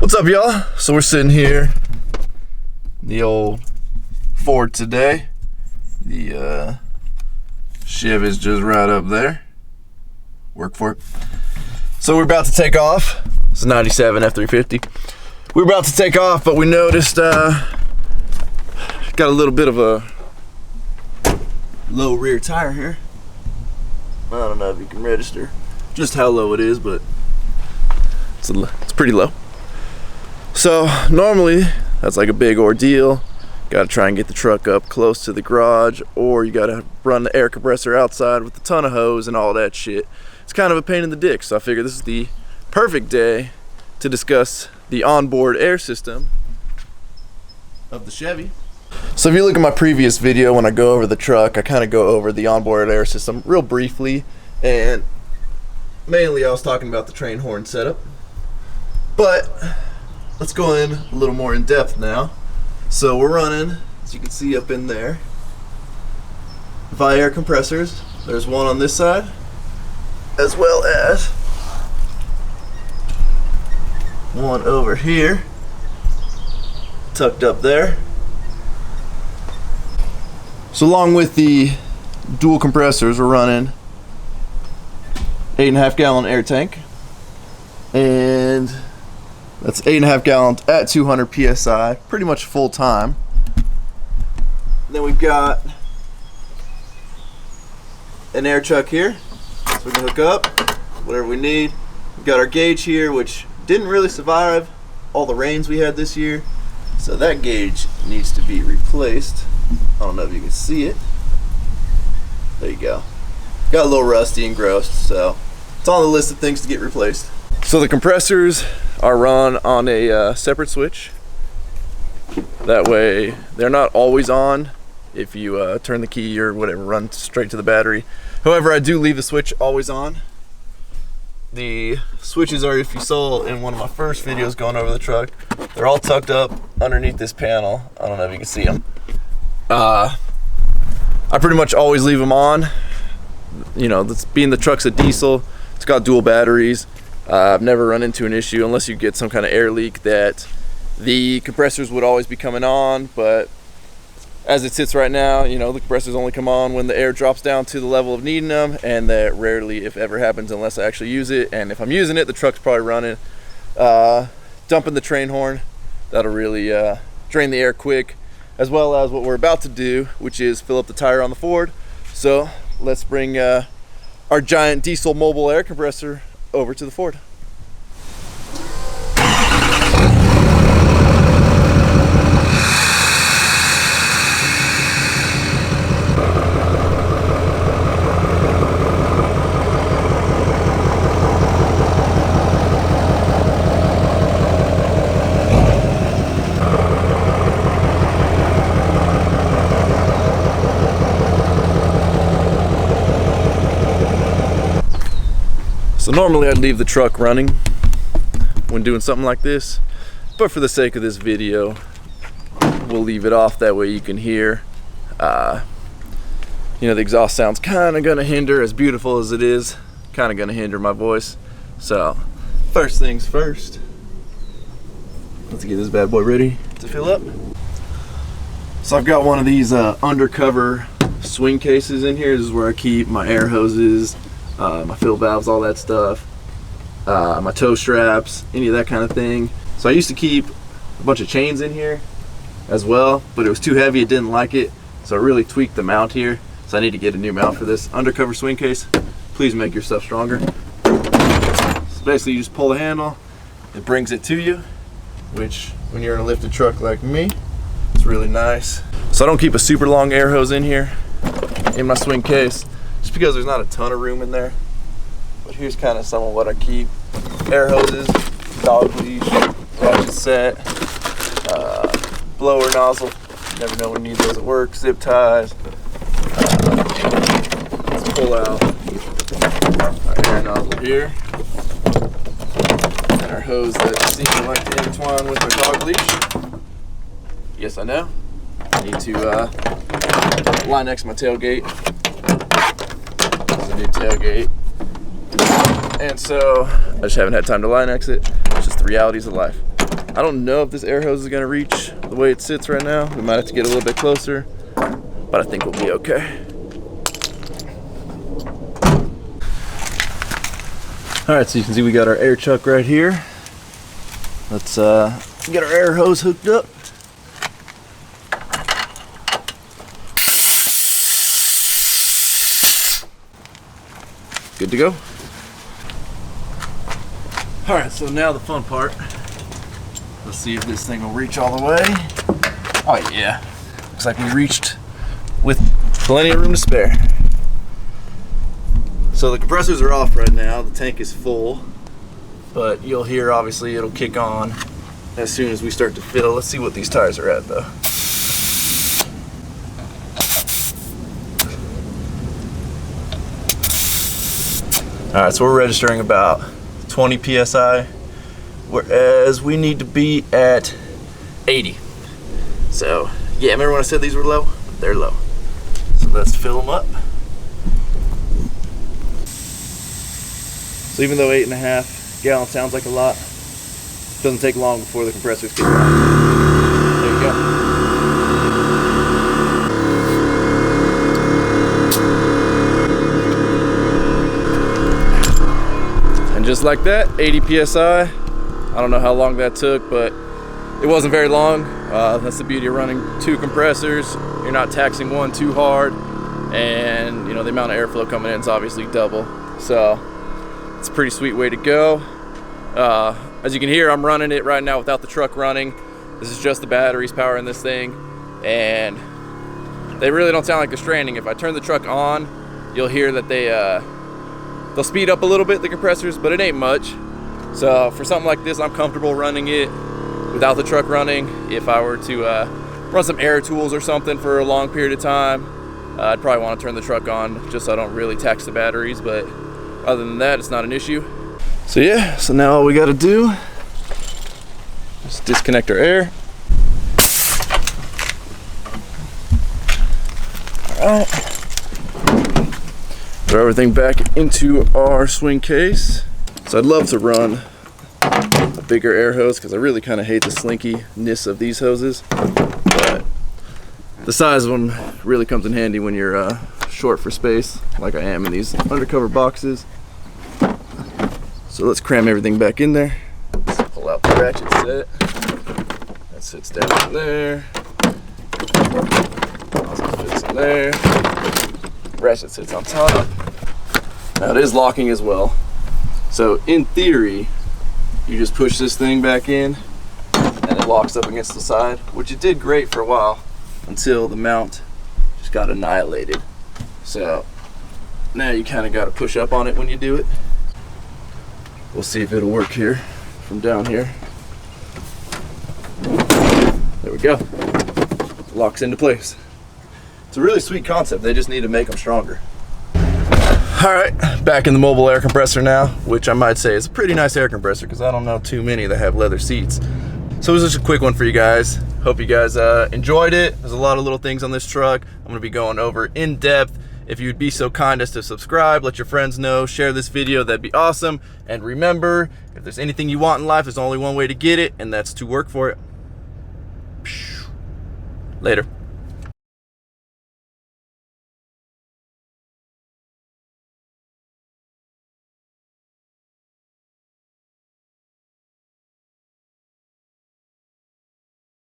What's up, y'all? So we're sitting here in the old Ford today. The Chev is just right up there. Workforit. So we're about to take off. It's a 97 F350. We're about to take off, but we noticed got a little bit of a low rear tire here. I don't know if you can register just how low it is, but it's pretty low. So normally that's like a big ordeal. Got to try and get the truck up close to the garage, or you got to run the air compressor outside with a ton of hose and all that shit. It's kind of a pain in the dick, so I figured this is the perfect day to discuss the onboard air system of the Chevy. So if you look at my previous video, when I go over the truck, I kind of go over the onboard air system real briefly, and mainly I was talking about the train horn setup. But let's go in a little more in depth now. So we're running, as you can see up in there, via air compressors. There's one on this side, as well as one over here, tucked up there. So along with the dual compressors, we're running 8.5 gallon air tank, and that's 8.5 gallons at 200 psi, pretty much full time. Then we've got an air chuck here, so we can hook up whatever we need. We've got our gauge here, which didn't really survive all the rains we had this year, so that gauge needs to be replaced. I don't know if you can see it. There you go. Got a little rusty and gross, so it's on the list of things to get replaced. So the compressors are run on a separate switch. That way they're not always on. If you turn the key or whatever, run straight to the battery. However, I do leave the switch always on. The switches are, if you saw in one of my first videos going over the truck, they're all tucked up underneath this panel. I don't know if you can see them. I pretty much always leave them on. You know, being the truck's a diesel, it's got dual batteries. I've never run into an issue unless you get some kind of air leak that the compressors would always be coming on, but as it sits right now, you know, the compressors only come on when the air drops down to the level of needing them, and that rarely, if ever, happens unless I actually use it. And if I'm using it, the truck's probably running. Dumping the train horn, that'll really drain the air quick, as well as what we're about to do, which is fill up the tire on the Ford. So let's bring our giant diesel mobile air compressor over to the Ford. So normally I'd leave the truck running when doing something like this, but for the sake of this video, we'll leave it off. That way you can hear, you know, the exhaust sound's kind of gonna hinder, as beautiful as it is, kind of gonna hinder my voice. So first things first, let's get this bad boy ready to fill up. So I've got one of these undercover swing cases in here. This is where I keep my air hoses, my fill valves, all that stuff, my tow straps, any of that kind of thing. So I used to keep a bunch of chains in here as well, but it was too heavy, it didn't like it, so I really tweaked the mount here. So I need to get a new mount for this undercover swing case. Please make your stuff stronger. So basically you just pull the handle, it brings it to you, which when you're in a lifted truck like me, it's really nice. So I don't keep a super long air hose in here in my swing case, just because there's not a ton of room in there. But here's kind of some of what I keep: air hoses, dog leash, ratchet set, blower nozzle, never know when you need those at work, zip ties. Let's pull out our air nozzle here, and our hose that seems to like to intertwine with our dog leash. Yes, I know. I need to line next to my tailgate. There's a new tailgate. And so I just haven't had time to line exit. It's just the realities of life. I don't know if this air hose is gonna reach the way it sits right now. We might have to get a little bit closer, but I think we'll be okay. All right, so you can see we got our air chuck right here. Let's get our air hose hooked up. Good to go. All right, so now the fun part. Let's see if this thing will reach all the way. Oh yeah, looks like we reached with plenty of room to spare. So the compressors are off right now, the tank is full, but you'll hear obviously it'll kick on as soon as we start to fill. Let's see what these tires are at though. All right, so we're registering about 20 PSI, whereas we need to be at 80. So yeah, remember when I said these were low? They're low. So let's fill them up. So even though 8.5 gallons sounds like a lot, it doesn't take long before the compressors kick on. There you go. And just like that, 80 PSI. I don't know how long that took, but it wasn't very long. That's the beauty of running two compressors. You're not taxing one too hard, and you know the amount of airflow coming in is obviously double. So it's a pretty sweet way to go. As you can hear, I'm running it right now without the truck running. This is just the batteries powering this thing, and they really don't sound like they're straining. If I turn the truck on, you'll hear that they'll speed up a little bit, the compressors, but it ain't much. So for something like this, I'm comfortable running it without the truck running. If I were to run some air tools or something for a long period of time, I'd probably want to turn the truck on just so I don't really tax the batteries, but other than that, it's not an issue. So yeah, so now all we got to do is disconnect our air. All right, throw everything back into our swing case. So I'd love to run a bigger air hose because I really kind of hate the slinkiness of these hoses, but the size of them really comes in handy when you're short for space, like I am in these undercover boxes. So let's cram everything back in there. Let's pull out the ratchet set. That sits down in there. Also fits in there. Ratchet sits on top. Now it is locking as well. So in theory, you just push this thing back in and it locks up against the side, which it did great for a while until the mount just got annihilated. So now you kind of got to push up on it when you do it. We'll see if it'll work here from down here. There we go. Locks into place. It's a really sweet concept. They just need to make them stronger. All right, back in the mobile air compressor now, which I might say is a pretty nice air compressor because I don't know too many that have leather seats. So it was just a quick one for you guys. Hope you guys enjoyed it. There's a lot of little things on this truck I'm gonna be going over in depth. If you'd be so kind as to subscribe, let your friends know, share this video, that'd be awesome. And remember, if there's anything you want in life, there's only one way to get it, and that's to work for it. Later.